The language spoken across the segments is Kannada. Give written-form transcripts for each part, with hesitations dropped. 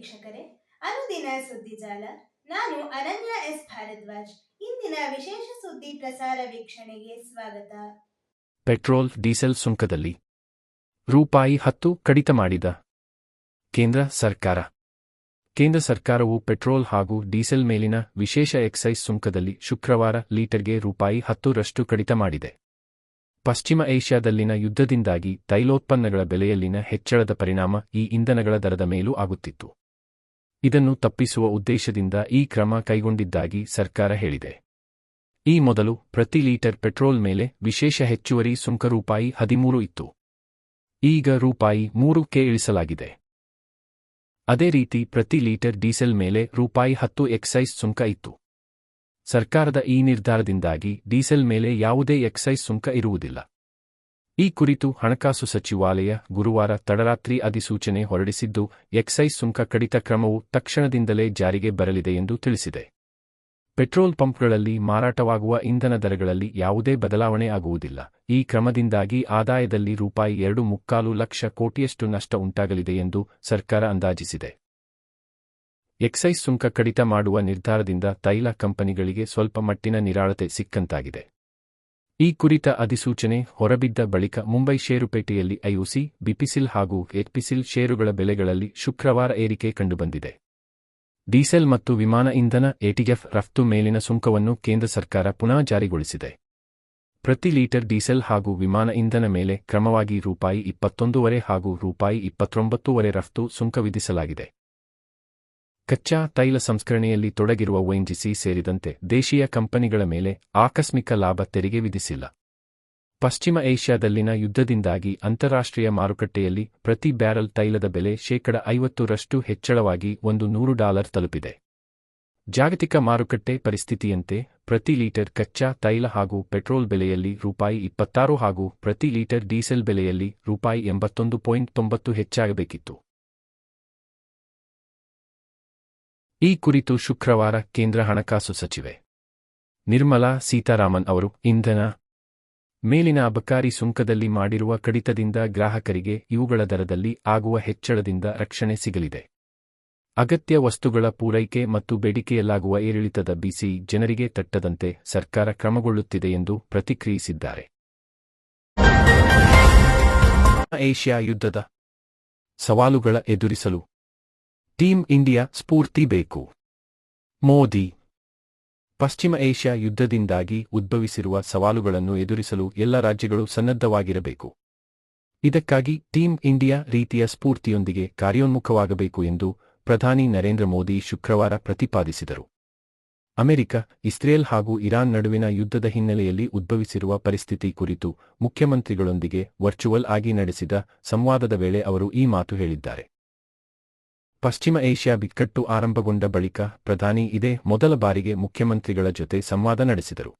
ವೀಕ್ಷಕರೇ, ಅನುದಿನ ಸುದ್ದಿಜಾಲ. ನಾನು ಅನನ್ಯ ಎಸ್ ಭಾರದ್ವಾಜ್. ಇಂದಿನ ವಿಶೇಷ ಸುದ್ದಿ ಪ್ರಸಾರ ವೀಕ್ಷಣೆಗೆ ಸ್ವಾಗತ. ಪೆಟ್ರೋಲ್ ಡೀಸೆಲ್ ಸುಂಕದಲ್ಲಿ ರೂಪಾಯಿ 10 ಕಡಿತ ಮಾಡಿದ ಕೇಂದ್ರ ಸರ್ಕಾರ. ಕೇಂದ್ರ ಸರ್ಕಾರವು ಪೆಟ್ರೋಲ್ ಹಾಗೂ ಡೀಸೆಲ್ ಮೇಲಿನ ವಿಶೇಷ ಎಕ್ಸೈಸ್ ಸುಂಕದಲ್ಲಿ ಶುಕ್ರವಾರ ಲೀಟರ್ಗೆ ರೂಪಾಯಿ 10ರಷ್ಟು ಕಡಿತ ಮಾಡಿದೆ. ಪಶ್ಚಿಮ ಏಷ್ಯಾದಲ್ಲಿನ ಯುದ್ಧದಿಂದಾಗಿ ತೈಲೋತ್ಪನ್ನಗಳ ಬೆಲೆಯಲ್ಲಿನ ಹೆಚ್ಚಳದ ಪರಿಣಾಮ ಈ ಇಂಧನಗಳ ದರದ ಮೇಲೂ ಆಗುತ್ತಿತ್ತು. ಇದನ್ನು ತಪ್ಪಿಸುವ ಉದ್ದೇಶದಿಂದ ಈ ಕ್ರಮ ಕೈಗೊಂಡಿದ್ದಾಗಿ ಸರ್ಕಾರ ಹೇಳಿದೆ. ಈ ಮೊದಲು ಪ್ರತಿ ಲೀಟರ್ ಪೆಟ್ರೋಲ್ ಮೇಲೆ ವಿಶೇಷ ಹೆಚ್ಚುವರಿ ಸುಂಕ ರೂಪಾಯಿ 13 ಇತ್ತು. ಈಗ ರೂಪಾಯಿ 3ಕ್ಕೆ ಇಳಿಸಲಾಗಿದೆ. ಅದೇ ರೀತಿ ಪ್ರತಿ ಲೀಟರ್ ಡೀಸೆಲ್ ಮೇಲೆ ರೂಪಾಯಿ 10 ಎಕ್ಸೈಸ್ ಸುಂಕ ಇತ್ತು. ಸರ್ಕಾರದ ಈ ನಿರ್ಧಾರದಿಂದಾಗಿ ಡೀಸೆಲ್ ಮೇಲೆ ಯಾವುದೇ ಎಕ್ಸೈಸ್ ಸುಂಕ ಇರುವುದಿಲ್ಲ. ಈ ಕುರಿತು ಹಣಕಾಸು ಸಚಿವಾಲಯ ಗುರುವಾರ ತಡರಾತ್ರಿ ಅಧಿಸೂಚನೆ ಹೊರಡಿಸಿದ್ದು, ಎಕ್ಸೈಸ್ ಸುಂಕ ಕಡಿತ ಕ್ರಮವು ತಕ್ಷಣದಿಂದಲೇ ಜಾರಿಗೆ ಬರಲಿದೆ ಎಂದು ತಿಳಿಸಿದೆ. ಪೆಟ್ರೋಲ್ ಪಂಪ್ಗಳಲ್ಲಿ ಮಾರಾಟವಾಗುವ ಇಂಧನ ದರಗಳಲ್ಲಿ ಯಾವುದೇ ಬದಲಾವಣೆ ಆಗುವುದಿಲ್ಲ. ಈ ಕ್ರಮದಿಂದಾಗಿ ಆದಾಯದಲ್ಲಿ ರೂಪಾಯಿ 2.25 ಲಕ್ಷ ಕೋಟಿಯಷ್ಟು ನಷ್ಟ ಉಂಟಾಗಲಿದೆ ಎಂದು ಸರ್ಕಾರ ಅಂದಾಜಿಸಿದೆ. ಎಕ್ಸೈಸ್ ಸುಂಕ ಕಡಿತ ಮಾಡುವ ನಿರ್ಧಾರದಿಂದ ತೈಲ ಕಂಪನಿಗಳಿಗೆ ಸ್ವಲ್ಪ ಮಟ್ಟಿನ ನಿರಾಳತೆ ಸಿಕ್ಕಂತಾಗಿದೆ. ಈ ಕುರಿತ ಅಧಿಸೂಚನೆ ಹೊರಬಿದ್ದ ಬಳಿಕ ಮುಂಬೈ ಷೇರುಪೇಟೆಯಲ್ಲಿ ಐಒಸಿ, ಬಿಪಿಸಿಲ್ ಹಾಗೂ ಎಚ್ಪಿಸಿಲ್ ಷೇರುಗಳ ಬೆಲೆಗಳಲ್ಲಿ ಶುಕ್ರವಾರ ಏರಿಕೆ ಕಂಡುಬಂದಿದೆ. ಡೀಸೆಲ್ ಮತ್ತು ವಿಮಾನ ಇಂಧನ ಎಟಿಎಫ್ ರಫ್ತು ಮೇಲಿನ ಸುಂಕವನ್ನು ಕೇಂದ್ರ ಸರ್ಕಾರ ಪುನಃ ಜಾರಿಗೊಳಿಸಿದೆ. ಪ್ರತಿ ಲೀಟರ್ ಡೀಸೆಲ್ ಹಾಗೂ ವಿಮಾನ ಇಂಧನ ಮೇಲೆ ಕ್ರಮವಾಗಿ ರೂಪಾಯಿ 21.5 ಹಾಗೂ ರೂಪಾಯಿ 29.5 ರಫ್ತು ಸುಂಕ ವಿಧಿಸಲಾಗಿದೆ. ಕಚ್ಚಾ ತೈಲ ಸಂಸ್ಕರಣೆಯಲ್ಲಿ ತೊಡಗಿರುವ ಒಎನ್ಜಿಸಿ ಸೇರಿದಂತೆ ದೇಶೀಯ ಕಂಪನಿಗಳ ಮೇಲೆ ಆಕಸ್ಮಿಕ ಲಾಭ ತೆರಿಗೆ ವಿಧಿಸಿಲ್ಲ. ಪಶ್ಚಿಮ ಏಷ್ಯಾದಲ್ಲಿನ ಯುದ್ಧದಿಂದಾಗಿ ಅಂತಾರಾಷ್ಟ್ರೀಯ ಮಾರುಕಟ್ಟೆಯಲ್ಲಿ ಪ್ರತಿ ಬ್ಯಾರಲ್ ತೈಲದ ಬೆಲೆ %50ರಷ್ಟು ಹೆಚ್ಚಳವಾಗಿ $100 ತಲುಪಿದೆ. ಜಾಗತಿಕ ಮಾರುಕಟ್ಟೆ ಪರಿಸ್ಥಿತಿಯಂತೆ ಪ್ರತಿ ಲೀಟರ್ ಕಚ್ಚಾ ತೈಲ ಹಾಗೂ ಪೆಟ್ರೋಲ್ ಬೆಲೆಯಲ್ಲಿ ರೂಪಾಯಿ 26 ಹಾಗೂ ಪ್ರತಿ ಲೀಟರ್ ಡೀಸೆಲ್ ಬೆಲೆಯಲ್ಲಿ ರೂಪಾಯಿ 81.90 ಹೆಚ್ಚಾಗಬೇಕಿತ್ತು. ಈ ಕುರಿತು ಶುಕ್ರವಾರ ಕೇಂದ್ರ ಹಣಕಾಸು ಸಚಿವೆ ನಿರ್ಮಲಾ ಸೀತಾರಾಮನ್ ಅವರು ಇಂಧನ ಮೇಲಿನ ಅಬಕಾರಿ ಸುಂಕದಲ್ಲಿ ಮಾಡಿರುವ ಕಡಿತದಿಂದ ಗ್ರಾಹಕರಿಗೆ ಇವುಗಳ ದರದಲ್ಲಿ ಆಗುವ ಹೆಚ್ಚಳದಿಂದ ರಕ್ಷಣೆ ಸಿಗಲಿದೆ. ಅಗತ್ಯ ವಸ್ತುಗಳ ಪೂರೈಕೆ ಮತ್ತು ಬೇಡಿಕೆಯಲ್ಲಾಗುವ ಏರಿಳಿತದ ಬಿಸಿ ಜನರಿಗೆ ತಟ್ಟದಂತೆ ಸರ್ಕಾರ ಕ್ರಮಗೊಳ್ಳುತ್ತಿದೆ ಎಂದು ಪ್ರತಿಕ್ರಿಯಿಸಿದ್ದಾರೆ. ಏಷ್ಯಾ ಯುದ್ಧದ ಸವಾಲುಗಳ ಎದುರಿಸಲು ಟೀಮ್ ಇಂಡಿಯಾ ಸ್ಫೂರ್ತಿ ಬೇಕು. ಮೋದಿ ಪಶ್ಚಿಮ ಏಷ್ಯಾ ಯುದ್ಧದಿಂದಾಗಿ ಉದ್ಭವಿಸಿರುವ ಸವಾಲುಗಳನ್ನು ಎದುರಿಸಲು ಎಲ್ಲ ರಾಜ್ಯಗಳು ಸನ್ನದ್ಧವಾಗಿರಬೇಕು. ಇದಕ್ಕಾಗಿ ಟೀಮ್ ಇಂಡಿಯಾ ರೀತಿಯ ಸ್ಫೂರ್ತಿಯೊಂದಿಗೆ ಕಾರ್ಯೋನ್ಮುಖವಾಗಬೇಕು ಎಂದು ಪ್ರಧಾನಿ ನರೇಂದ್ರ ಮೋದಿ ಶುಕ್ರವಾರ ಪ್ರತಿಪಾದಿಸಿದರು. ಅಮೆರಿಕ, ಇಸ್ರೇಲ್ ಹಾಗೂ ಇರಾನ್ ನಡುವಿನ ಯುದ್ಧದ ಹಿನ್ನೆಲೆಯಲ್ಲಿ ಉದ್ಭವಿಸಿರುವ ಪರಿಸ್ಥಿತಿ ಕುರಿತು ಮುಖ್ಯಮಂತ್ರಿಗಳೊಂದಿಗೆ ವರ್ಚುವಲ್ ಆಗಿ ನಡೆಸಿದ ಸಂವಾದದ ವೇಳೆ ಅವರು ಈ ಮಾತು ಹೇಳಿದ್ದಾರೆ. ಪಶ್ಚಿಮ ಏಷ್ಯಾ ಬಿಕ್ಕಟ್ಟು ಆರಂಭಗೊಂಡ ಬಳಿಕ ಪ್ರಧಾನಿ ಇದೇ ಮೊದಲ ಬಾರಿಗೆ ಮುಖ್ಯಮಂತ್ರಿಗಳ ಜೊತೆ ಸಂವಾದ ನಡೆಸಿದರು.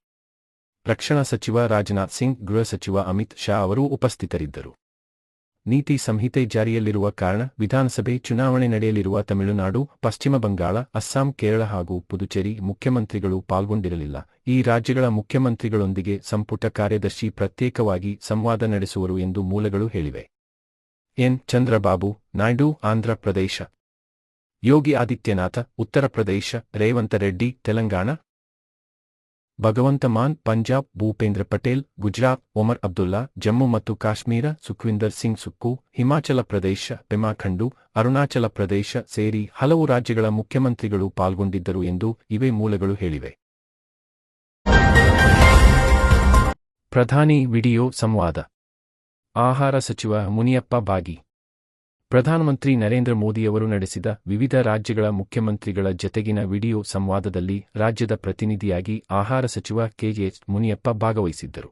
ರಕ್ಷಣಾ ಸಚಿವ ರಾಜನಾಥ್ ಸಿಂಗ್, ಗೃಹ ಸಚಿವ ಅಮಿತ್ ಶಾ ಅವರೂ ಉಪಸ್ಥಿತರಿದ್ದರು. ನೀತಿ ಸಂಹಿತೆ ಜಾರಿಯಲ್ಲಿರುವ ಕಾರಣ ವಿಧಾನಸಭೆ ಚುನಾವಣೆ ನಡೆಯಲಿರುವ ತಮಿಳುನಾಡು, ಪಶ್ಚಿಮ ಬಂಗಾಳ, ಅಸ್ಸಾಂ, ಕೇರಳ ಹಾಗೂ ಪುದುಚೇರಿ ಮುಖ್ಯಮಂತ್ರಿಗಳು ಪಾಲ್ಗೊಂಡಿರಲಿಲ್ಲ. ಈ ರಾಜ್ಯಗಳ ಮುಖ್ಯಮಂತ್ರಿಗಳೊಂದಿಗೆ ಸಂಪುಟ ಕಾರ್ಯದರ್ಶಿ ಪ್ರತ್ಯೇಕವಾಗಿ ಸಂವಾದ ನಡೆಸುವರು ಎಂದು ಮೂಲಗಳು ಹೇಳಿವೆ. ಎನ್. ಚಂದ್ರಬಾಬು ನಾಯ್ಡು ಆಂಧ್ರ ಪ್ರದೇಶ, ಯೋಗಿ ಆದಿತ್ಯನಾಥ ಉತ್ತರ ಪ್ರದೇಶ, ರೇವಂತ್ ರೆಡ್ಡಿ ತೆಲಂಗಾಣ, ಭಗವಂತ ಮಾನ್ ಪಂಜಾಬ್, ಭೂಪೇಂದ್ರ ಪಟೇಲ್ ಗುಜರಾತ್, ಒಮರ್ ಅಬ್ದುಲ್ಲಾ ಜಮ್ಮು ಮತ್ತು ಕಾಶ್ಮೀರ, ಸುಖ್ವಿಂದರ್ ಸಿಂಗ್ ಸುಕ್ಕು ಹಿಮಾಚಲ ಪ್ರದೇಶ, ಪೆಮಾ ಖಂಡು ಅರುಣಾಚಲ ಪ್ರದೇಶ ಸೇರಿ ಹಲವು ರಾಜ್ಯಗಳ ಮುಖ್ಯಮಂತ್ರಿಗಳು ಪಾಲ್ಗೊಂಡಿದ್ದರು ಎಂದು ಇವೇ ಮೂಲಗಳು ಹೇಳಿವೆ. ಪ್ರಧಾನಿ ವಿಡಿಯೋ ಸಂವಾದ. ಆಹಾರ ಸಚಿವ ಮುನಿಯಪ್ಪ ಭಾಗಿ. ಪ್ರಧಾನಮಂತ್ರಿ ನರೇಂದ್ರ ಮೋದಿಯವರು ನಡೆಸಿದ ವಿವಿಧ ರಾಜ್ಯಗಳ ಮುಖ್ಯಮಂತ್ರಿಗಳ ಜತೆಗಿನ ವಿಡಿಯೋ ಸಂವಾದದಲ್ಲಿ ರಾಜ್ಯದ ಪ್ರತಿನಿಧಿಯಾಗಿ ಆಹಾರ ಸಚಿವ ಕೆಎಚ್ ಮುನಿಯಪ್ಪ ಭಾಗವಹಿಸಿದ್ದರು.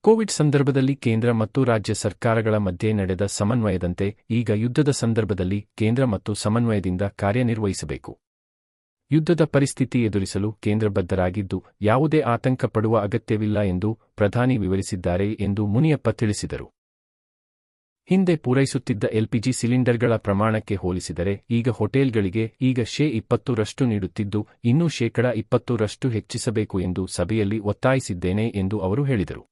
ಕೋವಿಡ್ ಸಂದರ್ಭದಲ್ಲಿ ಕೇಂದ್ರ ಮತ್ತು ರಾಜ್ಯ ಸರ್ಕಾರಗಳ ಮಧ್ಯೆ ನಡೆದ ಸಮನ್ವಯದಂತೆ ಈಗ ಯುದ್ಧದ ಸಂದರ್ಭದಲ್ಲಿ ಕೇಂದ್ರ ಮತ್ತು ಸಮನ್ವಯದಿಂದ ಕಾರ್ಯನಿರ್ವಹಿಸಬೇಕು. ಯುದ್ಧದ ಪರಿಸ್ಥಿತಿ ಎದುರಿಸಲು ಕೇಂದ್ರ ಬದ್ಧರಾಗಿದ್ದು ಯಾವುದೇ ಆತಂಕ ಪಡುವ ಅಗತ್ಯವಿಲ್ಲ ಎಂದು ಪ್ರಧಾನಿ ವಿವರಿಸಿದ್ದಾರೆ ಎಂದು ಮುನಿಯಪ್ಪ ತಿಳಿಸಿದರು. ಹಿಂದೆ ಪೂರೈಸುತ್ತಿದ್ದ ಎಲ್ಪಿಜಿ ಸಿಲಿಂಡರ್ಗಳ ಪ್ರಮಾಣಕ್ಕೆ ಹೋಲಿಸಿದರೆ ಈಗ ಹೋಟೆಲ್ಗಳಿಗೆ ಈಗ %20 ನೀಡುತ್ತಿದ್ದು ಇನ್ನೂ %20 ಹೆಚ್ಚಿಸಬೇಕು ಎಂದು ಸಭೆಯಲ್ಲಿ ಒತ್ತಾಯಿಸಿದ್ದೇನೆ ಎಂದು ಅವರು ಹೇಳಿದರು.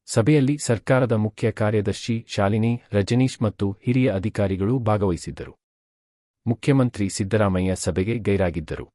ಸಭೆಯಲ್ಲಿ ಸರ್ಕಾರದ ಮುಖ್ಯ ಕಾರ್ಯದರ್ಶಿ ಶಾಲಿನಿ ರಜನೀಶ್ ಮತ್ತು ಹಿರಿಯ ಅಧಿಕಾರಿಗಳು ಭಾಗವಹಿಸಿದ್ದರು. ಮುಖ್ಯಮಂತ್ರಿ ಸಿದ್ದರಾಮಯ್ಯ ಸಭೆಗೆ ಗೈರಾಗಿದ್ದರು.